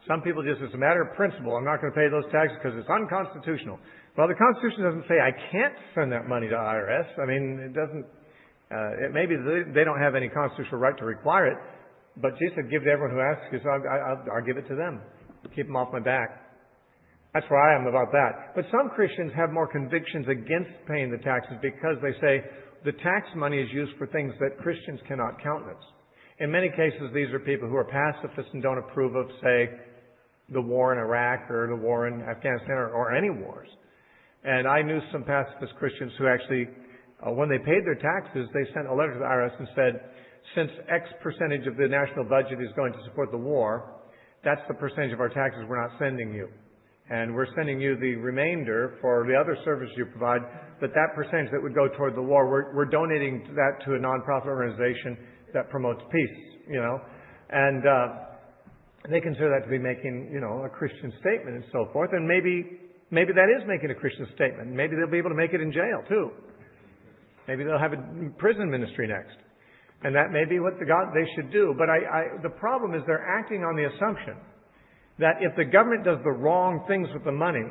Some people just, it's a matter of principle. I'm not going to pay those taxes because it's unconstitutional. Well, the Constitution doesn't say I can't send that money to IRS. It doesn't. Maybe they don't have any constitutional right to require it, but Jesus said, give to everyone who asks you, so I'll give it to them. Keep them off my back. That's where I am about that. But some Christians have more convictions against paying the taxes because they say the tax money is used for things that Christians cannot countenance. In many cases, these are people who are pacifists and don't approve of, say, the war in Iraq or the war in Afghanistan or any wars. And I knew some pacifist Christians who actually, when they paid their taxes, they sent a letter to the IRS and said, since X percentage of the national budget is going to support the war, that's the percentage of our taxes we're not sending you. And we're sending you the remainder for the other services you provide, but that percentage that would go toward the war, we're donating that to a nonprofit organization that promotes peace, And they consider that to be making, a Christian statement and so forth. And maybe that is making a Christian statement. Maybe they'll be able to make it in jail, too. Maybe they'll have a prison ministry next. And that may be what they should do. But the problem is they're acting on the assumption that if the government does the wrong things with the money,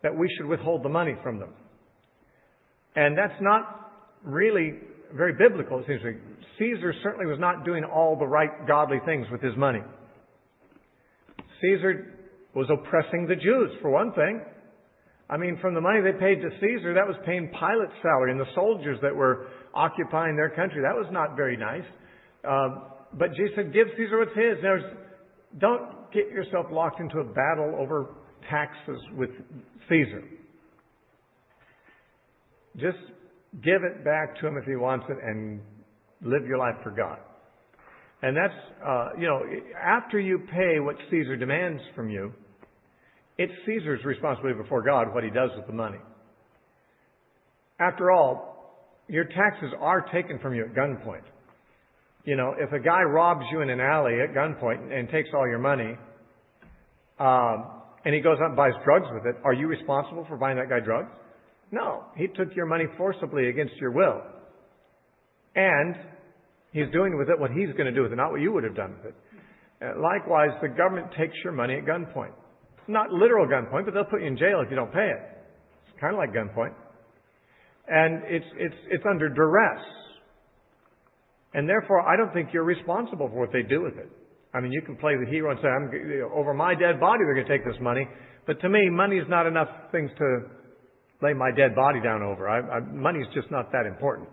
that we should withhold the money from them. And that's not really very biblical, it seems to me. Caesar certainly was not doing all the right godly things with his money. Caesar was oppressing the Jews, for one thing. From the money they paid to Caesar, that was paying Pilate's salary and the soldiers that were occupying their country. That was not very nice. But Jesus said, give Caesar what's his. Don't get yourself locked into a battle over taxes with Caesar. Just give it back to him if he wants it and live your life for God. And that's, after you pay what Caesar demands from you, it's Caesar's responsibility before God what he does with the money. After all, your taxes are taken from you at gunpoint. If a guy robs you in an alley at gunpoint and takes all your money, and he goes out and buys drugs with it, are you responsible for buying that guy drugs? No, he took your money forcibly against your will. And he's doing with it what he's going to do with it, not what you would have done with it. Likewise, the government takes your money at gunpoint. Not literal gunpoint, but they'll put you in jail if you don't pay it. It's kind of like gunpoint. And it's under duress. And therefore, I don't think you're responsible for what they do with it. I mean, you can play the hero and say, over my dead body they're going to take this money. But to me, money is not enough things to lay my dead body down over. Money is just not that important.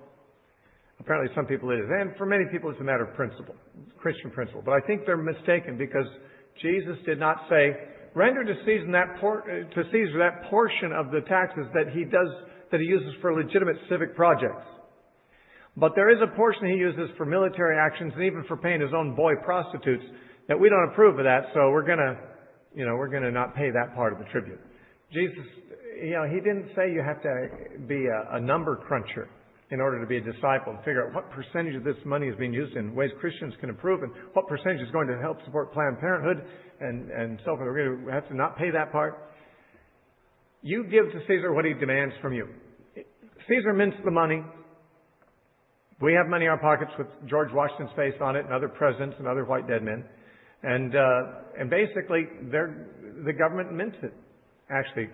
Apparently some people it is. And for many people it's a matter of principle, Christian principle. But I think they're mistaken because Jesus did not say, render to Caesar that portion of the taxes that he uses for legitimate civic projects. But there is a portion he uses for military actions and even for paying his own boy prostitutes that we don't approve of that, so we're gonna not pay that part of the tribute. Jesus, he didn't say you have to be a number cruncher in order to be a disciple and figure out what percentage of this money is being used in ways Christians can approve and what percentage is going to help support Planned Parenthood and so forth. We're going to have to not pay that part. You give to Caesar what he demands from you. Caesar mints the money. We have money in our pockets with George Washington's face on it and other presidents and other white dead men. And basically, the government mints it. Actually,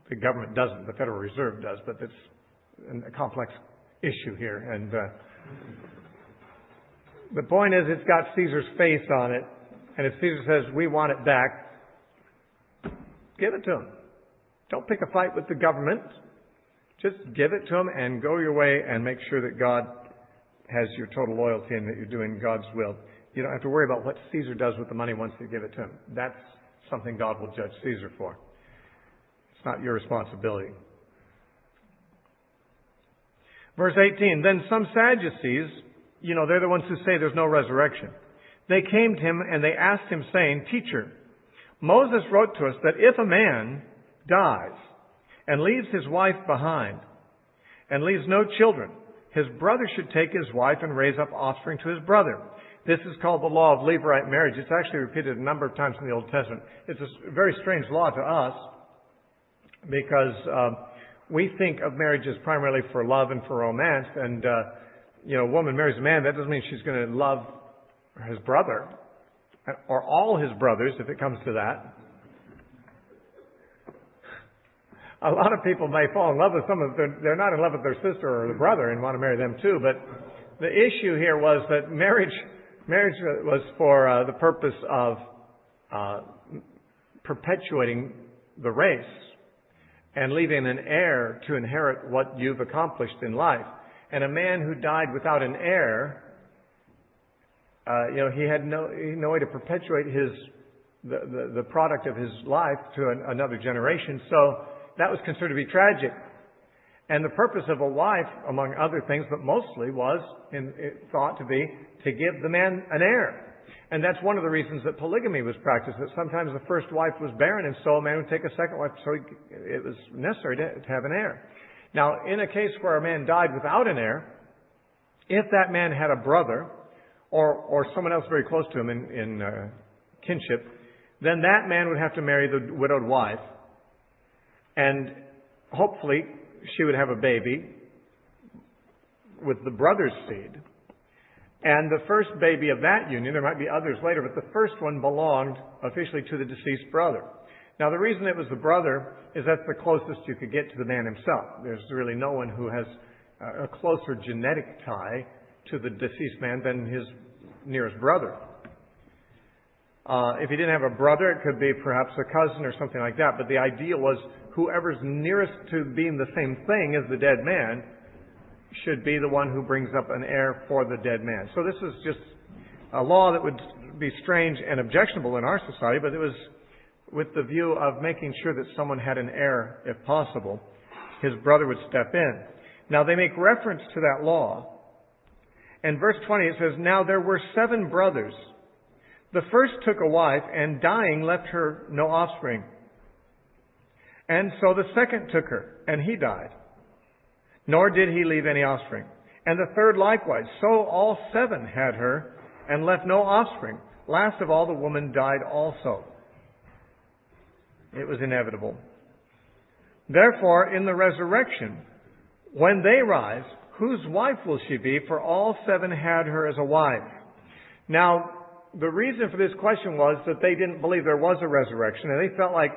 the government doesn't. The Federal Reserve does, but it's a complex issue here. And the point is, it's got Caesar's face on it. And if Caesar says, we want it back, give it to him. Don't pick a fight with the government. Just give it to him and go your way and make sure that God has your total loyalty and that you're doing God's will. You don't have to worry about what Caesar does with the money once you give it to him. That's something God will judge Caesar for. It's not your responsibility. Verse 18, then some Sadducees, they're the ones who say there's no resurrection. They came to him and they asked him, saying, Teacher, Moses wrote to us that if a man dies and leaves his wife behind and leaves no children, his brother should take his wife and raise up offspring to his brother. This is called the Law of Laborite Marriage. It's actually repeated a number of times in the Old Testament. It's a very strange law to us because we think of marriage as primarily for love and for romance. And, a woman marries a man, that doesn't mean she's going to love his brother or all his brothers if it comes to that. A lot of people may fall in love with they're not in love with their sister or their brother and want to marry them too. But the issue here was that marriage was for the purpose of perpetuating the race and leaving an heir to inherit what you've accomplished in life. And a man who died without an heir, he had no way to perpetuate the product of his life to another generation. So that was considered to be tragic. And the purpose of a wife, among other things, but mostly was thought to be to give the man an heir. And that's one of the reasons that polygamy was practiced, that sometimes the first wife was barren, and so a man would take a second wife, so it was necessary to have an heir. Now, in a case where a man died without an heir, if that man had a brother, or someone else very close to him in kinship, then that man would have to marry the widowed wife, and hopefully she would have a baby with the brother's seed. And the first baby of that union, there might be others later, but the first one belonged officially to the deceased brother. Now, the reason it was the brother is that's the closest you could get to the man himself. There's really no one who has a closer genetic tie to the deceased man than his nearest brother. If he didn't have a brother, it could be perhaps a cousin or something like that. But the idea was whoever's nearest to being the same thing as the dead man should be the one who brings up an heir for the dead man. So this is just a law that would be strange and objectionable in our society, but it was with the view of making sure that someone had an heir, if possible. His brother would step in. Now, they make reference to that law. In verse 20, it says, Now there were 7 brothers. The first took a wife, and dying left her no offspring. And so the second took her, and he died. Nor did he leave any offspring. And the third likewise. So all 7 had her, and left no offspring. Last of all, the woman died also. It was inevitable. Therefore, in the resurrection, when they rise, whose wife will she be? For all seven had her as a wife. Now, the reason for this question was that they didn't believe there was a resurrection, and they felt like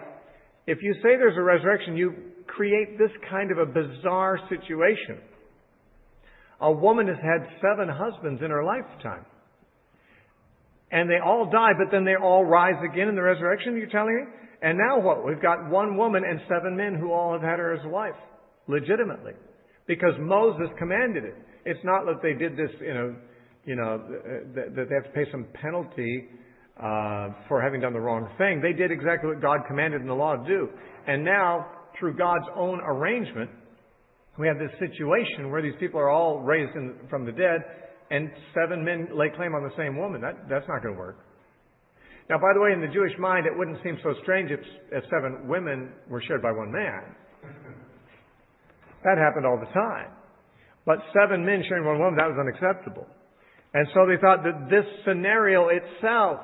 if you say there's a resurrection, you create this kind of a bizarre situation. A woman has had 7 husbands in her lifetime. And they all die, but then they all rise again in the resurrection, you're telling me? And now what? We've got 1 woman and 7 men who all have had her as a wife, legitimately. Because Moses commanded it. It's not that they did this, that they have to pay some penalty for having done the wrong thing. They did exactly what God commanded in the law to do. And now, through God's own arrangement, we have this situation where these people are all raised from the dead, and 7 men lay claim on the same woman. That's not going to work. Now, by the way, in the Jewish mind, it wouldn't seem so strange if 7 women were shared by 1 man. That happened all the time. But 7 men sharing 1 woman, that was unacceptable. And so they thought that this scenario itself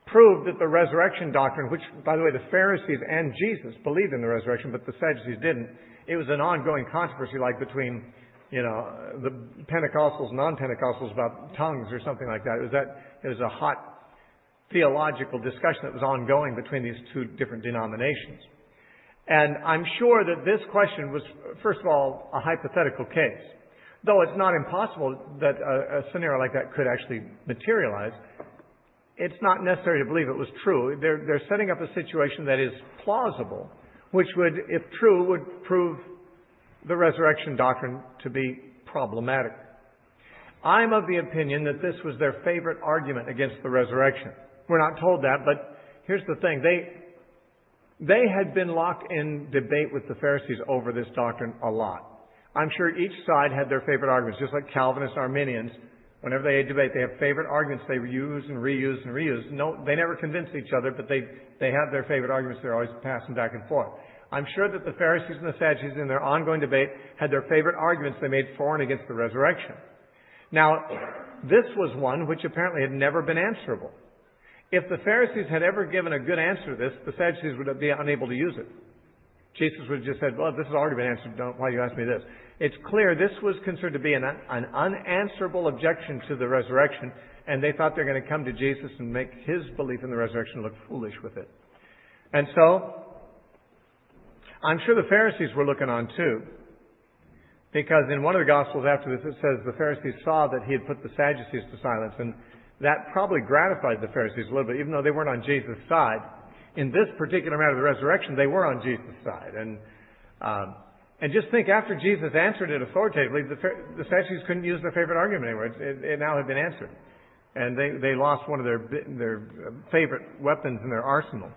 proved that the resurrection doctrine, which, by the way, the Pharisees and Jesus believed in the resurrection, but the Sadducees didn't. It was an ongoing controversy like between, the Pentecostals and non-Pentecostals about tongues or something like that. It was a hot theological discussion that was ongoing between these 2 different denominations. And I'm sure that this question was, first of all, a hypothetical case. Though it's not impossible that a scenario like that could actually materialize, it's not necessary to believe it was true. They're setting up a situation that is plausible, which would, if true, would prove the resurrection doctrine to be problematic. I'm of the opinion that this was their favorite argument against the resurrection. We're not told that, but here's the thing. They had been locked in debate with the Pharisees over this doctrine a lot. I'm sure each side had their favorite arguments, just like Calvinists, Arminians. Whenever they debate, they have favorite arguments they reuse and reuse and reuse. No, they never convince each other, but they have their favorite arguments they're always passing back and forth. I'm sure that the Pharisees and the Sadducees in their ongoing debate had their favorite arguments they made for and against the resurrection. Now, this was one which apparently had never been answerable. If the Pharisees had ever given a good answer to this, the Sadducees would be unable to use it. Jesus would have just said, well, this has already been answered. Why do you ask me this? It's clear this was considered to be an unanswerable objection to the resurrection, and they thought they were going to come to Jesus and make his belief in the resurrection look foolish with it. And so, I'm sure the Pharisees were looking on too, because in one of the Gospels after this it says the Pharisees saw that he had put the Sadducees to silence, and that probably gratified the Pharisees a little bit, even though they weren't on Jesus' side. In this particular matter of the resurrection, they were on Jesus' side. And just think, after Jesus answered it authoritatively, the Sadducees couldn't use their favorite argument anymore. It now had been answered. And they lost one of their favorite weapons in their arsenal.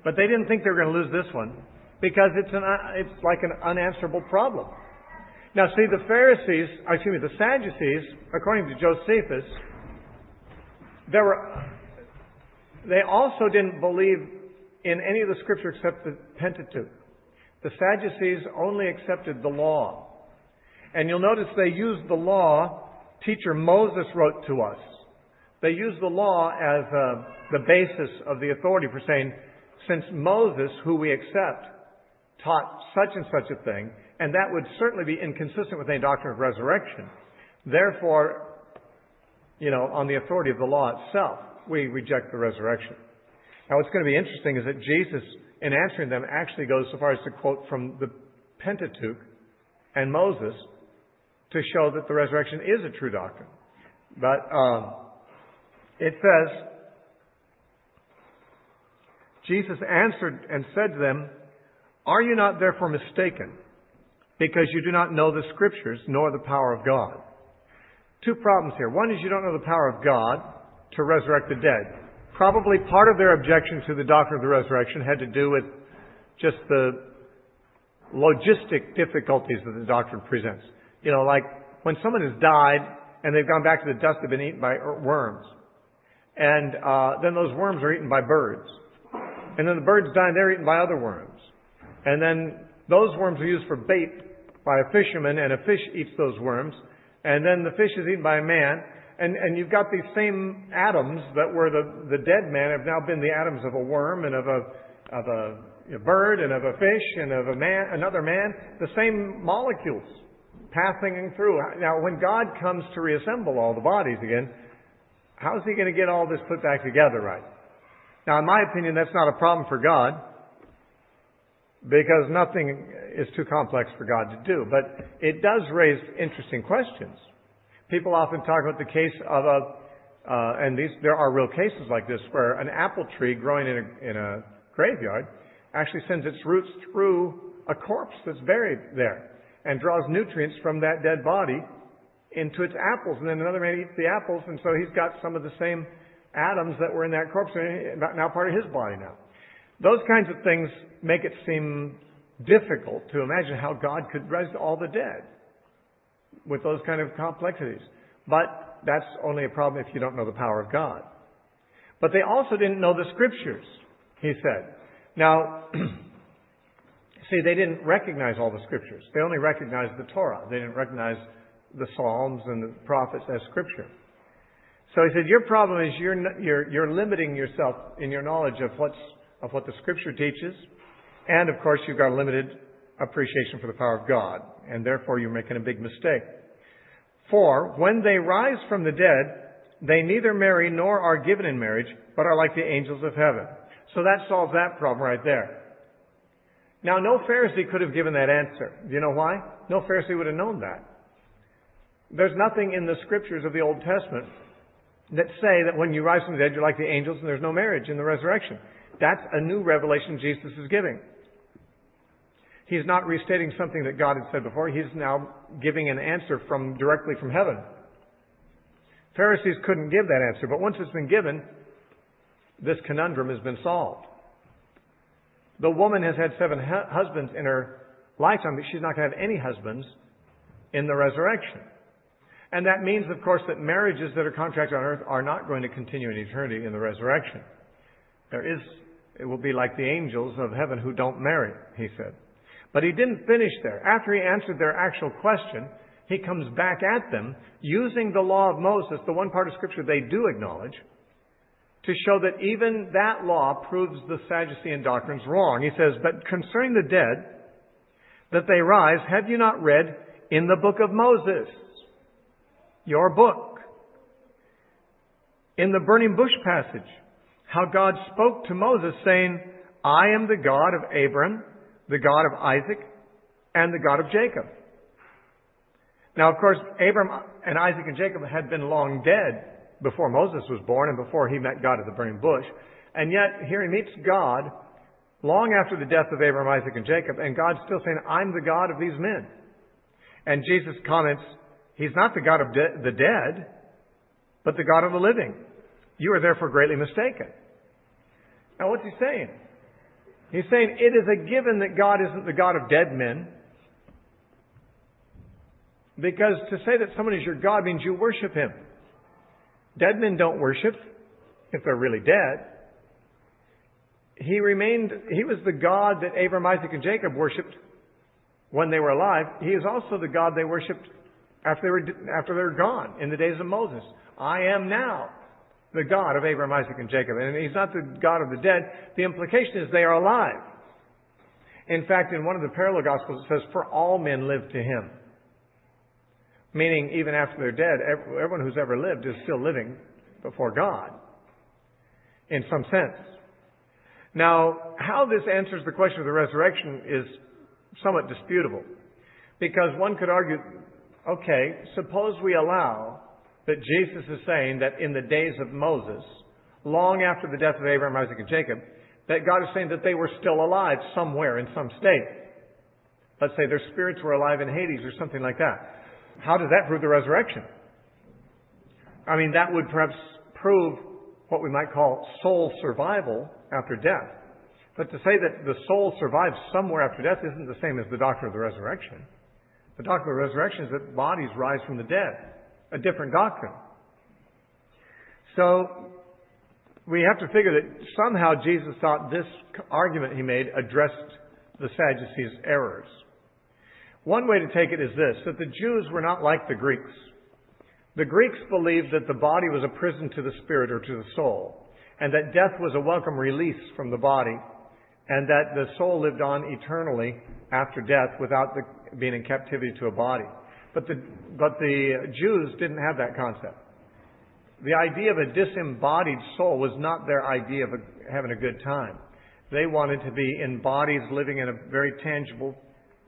But they didn't think they were going to lose this one, because it's like an unanswerable problem. Now see, the Sadducees, according to Josephus, they also didn't believe in any of the Scripture except the Pentateuch. The Sadducees only accepted the law. And you'll notice they used the law, teacher Moses wrote to us. They used the law as the basis of the authority for saying, since Moses, who we accept, taught such and such a thing, and that would certainly be inconsistent with any doctrine of resurrection. Therefore, on the authority of the law itself, we reject the resurrection. Now, what's going to be interesting is that Jesus, in answering them, actually goes so far as to quote from the Pentateuch and Moses to show that the resurrection is a true doctrine. But it says, Jesus answered and said to them, "Are you not therefore mistaken, because you do not know the Scriptures nor the power of God?" 2 problems here. One is you don't know the power of God to resurrect the dead. Probably part of their objection to the doctrine of the resurrection had to do with just the logistic difficulties that the doctrine presents. Like when someone has died and they've gone back to the dust, they've been eaten by worms. And then those worms are eaten by birds. And then the birds die and they're eaten by other worms. And then those worms are used for bait by a fisherman, and a fish eats those worms. And then the fish is eaten by a man. And you've got these same atoms that were the dead man have now been the atoms of a worm and of a a bird and of a fish and of a man, another man, the same molecules passing through. Now, when God comes to reassemble all the bodies again, how is He going to get all this put back together right? Now, in my opinion, that's not a problem for God, because nothing is too complex for God to do. But it does raise interesting questions. People often talk about the case of there are real cases like this, where an apple tree growing in a graveyard actually sends its roots through a corpse that's buried there and draws nutrients from that dead body into its apples. And then another man eats the apples, and so he's got some of the same atoms that were in that corpse, now part of his body now. Those kinds of things make it seem difficult to imagine how God could raise all the dead with those kind of complexities. But that's only a problem if you don't know the power of God. But they also didn't know the Scriptures, he said. Now, see, they didn't recognize all the Scriptures. They only recognized the Torah. They didn't recognize the Psalms and the prophets as Scripture. So he said, your problem is you're limiting yourself in your knowledge of what the Scripture teaches. And, of course, you've got a limited appreciation for the power of God. And therefore, you're making a big mistake. For when they rise from the dead, they neither marry nor are given in marriage, but are like the angels of heaven. So that solves that problem right there. Now, no Pharisee could have given that answer. Do you know why? No Pharisee would have known that. There's nothing in the Scriptures of the Old Testament that say that when you rise from the dead, you're like the angels and there's no marriage in the resurrection. That's a new revelation Jesus is giving. He's not restating something that God had said before. He's now giving an answer directly from heaven. Pharisees couldn't give that answer, but once it's been given, this conundrum has been solved. The woman has had 7 husbands in her lifetime, but she's not going to have any husbands in the resurrection. And that means, of course, that marriages that are contracted on earth are not going to continue in eternity in the resurrection. It will be like the angels of heaven who don't marry, he said. But he didn't finish there. After he answered their actual question, he comes back at them using the law of Moses, the one part of Scripture they do acknowledge, to show that even that law proves the Sadducean doctrines wrong. He says, but concerning the dead, that they rise, have you not read in the book of Moses, your book, in the burning bush passage, how God spoke to Moses saying, I am the God of Abraham, the God of Isaac, and the God of Jacob. Now, of course, Abraham and Isaac and Jacob had been long dead before Moses was born and before he met God at the burning bush. And yet, here he meets God long after the death of Abraham, Isaac, and Jacob, and God's still saying, I'm the God of these men. And Jesus comments, He's not the God of the dead, but the God of the living. You are therefore greatly mistaken. Now, what's he saying? He's saying it is a given that God isn't the God of dead men. Because to say that someone is your God means you worship Him. Dead men don't worship if they're really dead. He was the God that Abraham, Isaac, and Jacob worshipped when they were alive. He is also the God they worshipped after they were gone in the days of Moses. I am now the God of Abraham, Isaac, and Jacob. And He's not the God of the dead. The implication is they are alive. In fact, in one of the parallel Gospels it says, for all men live to Him. Meaning, even after they're dead, everyone who's ever lived is still living before God, in some sense. Now, how this answers the question of the resurrection is somewhat disputable. Because one could argue, okay, suppose we allow that Jesus is saying that in the days of Moses, long after the death of Abraham, Isaac, and Jacob, that God is saying that they were still alive somewhere in some state. Let's say their spirits were alive in Hades or something like that. How does that prove the resurrection? I mean, that would perhaps prove what we might call soul survival after death. But to say that the soul survives somewhere after death isn't the same as the doctrine of the resurrection. The doctrine of the resurrection is that bodies rise from the dead. A different doctrine. So, we have to figure that somehow Jesus thought this argument he made addressed the Sadducees' errors. One way to take it is this, that the Jews were not like the Greeks. The Greeks believed that the body was a prison to the spirit or to the soul, and that death was a welcome release from the body, and that the soul lived on eternally after death without being in captivity to a body. But the Jews didn't have that concept. The idea of a disembodied soul was not their idea of having a good time. They wanted to be in bodies living in a very tangible,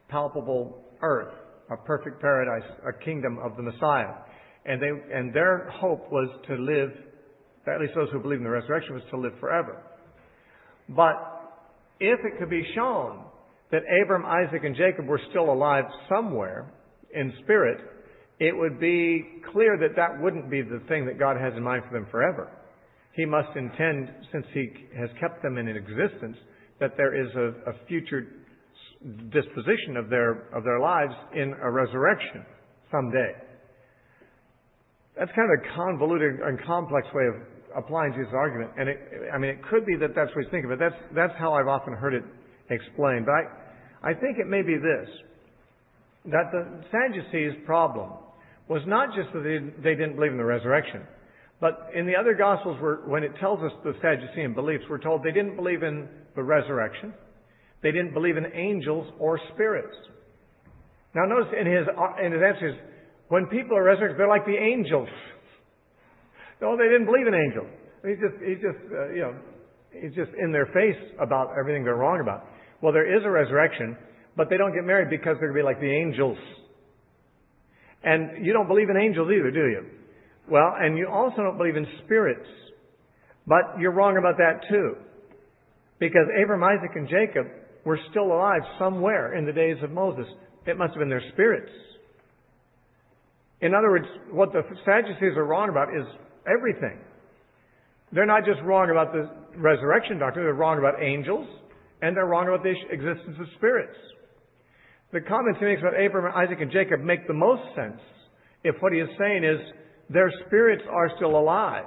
palpable earth, a perfect paradise, a kingdom of the Messiah. And their hope was to live, at least those who believe in the resurrection, was to live forever. But if it could be shown that Abram, Isaac, and Jacob were still alive somewhere in spirit, it would be clear that that wouldn't be the thing that God has in mind for them forever. He must intend, since He has kept them in existence, that there is a future disposition of their lives in a resurrection someday. That's kind of a convoluted and complex way of applying Jesus' argument. And it could be that that's what he's thinking, but that's how I've often heard it explained. But I think it may be this, that the Sadducees' problem was not just that they didn't believe in the resurrection, but in the other Gospels, when it tells us the Sadducean beliefs, we're told they didn't believe in the resurrection, they didn't believe in angels or spirits. Now notice in his answers, when people are resurrected, they're like the angels. No, they didn't believe in angels. He's just in their face about everything they're wrong about. Well, there is a resurrection, but they don't get married because they're going to be like the angels. And you don't believe in angels either, do you? Well, and you also don't believe in spirits. But you're wrong about that too. Because Abraham, Isaac, and Jacob were still alive somewhere in the days of Moses. It must have been their spirits. In other words, what the Sadducees are wrong about is everything. They're not just wrong about the resurrection doctrine, they're wrong about angels, and they're wrong about the existence of spirits. The comments he makes about Abraham, Isaac, and Jacob make the most sense if what he is saying is their spirits are still alive.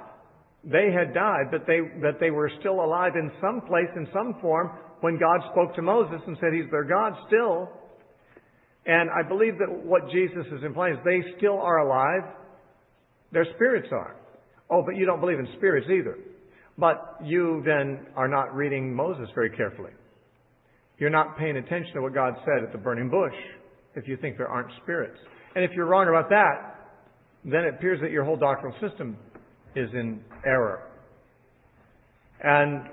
They had died, but they were still alive in some place, in some form, when God spoke to Moses and said He's their God still. And I believe that what Jesus is implying is they still are alive. Their spirits are. Oh, but you don't believe in spirits either. But you then are not reading Moses very carefully. You're not paying attention to what God said at the burning bush if you think there aren't spirits. And if you're wrong about that, then it appears that your whole doctrinal system is in error. And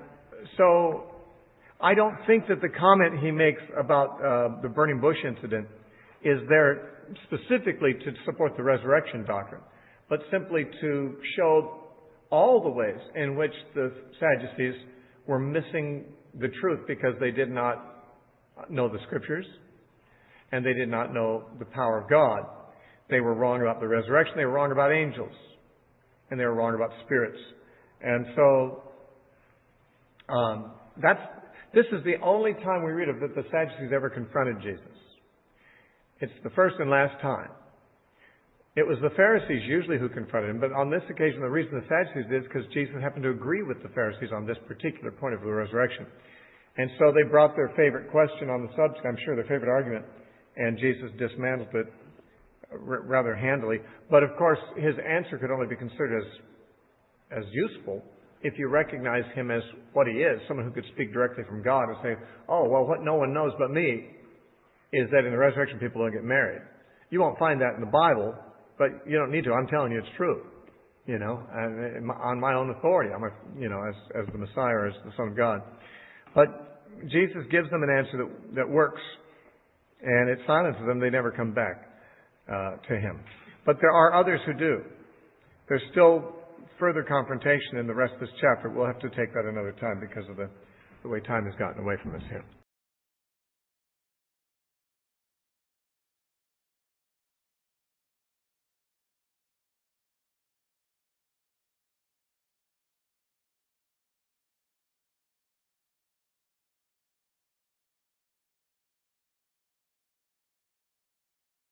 so I don't think that the comment he makes about the burning bush incident is there specifically to support the resurrection doctrine, but simply to show all the ways in which the Sadducees were missing the truth because they did not know the Scriptures and they did not know the power of God. They were wrong about the resurrection, they were wrong about angels, and they were wrong about spirits. And so this is the only time we read of that the Sadducees ever confronted Jesus. It's the first and last time. It was the Pharisees usually who confronted him, but on this occasion the reason the Sadducees did is because Jesus happened to agree with the Pharisees on this particular point of the resurrection. And so they brought their favorite question on the subject, I'm sure their favorite argument, and Jesus dismantled it rather handily. But of course his answer could only be considered as useful if you recognize him as what he is, someone who could speak directly from God and say, oh, well, what no one knows but me is that in the resurrection people don't get married. You won't find that in the Bible, but you don't need to. I'm telling you it's true. And on my own authority, as the Messiah or as the Son of God. But Jesus gives them an answer that works, and it silences them. They never come back to him. But there are others who do. There's still further confrontation in the rest of this chapter. We'll have to take that another time because of the way time has gotten away from us here.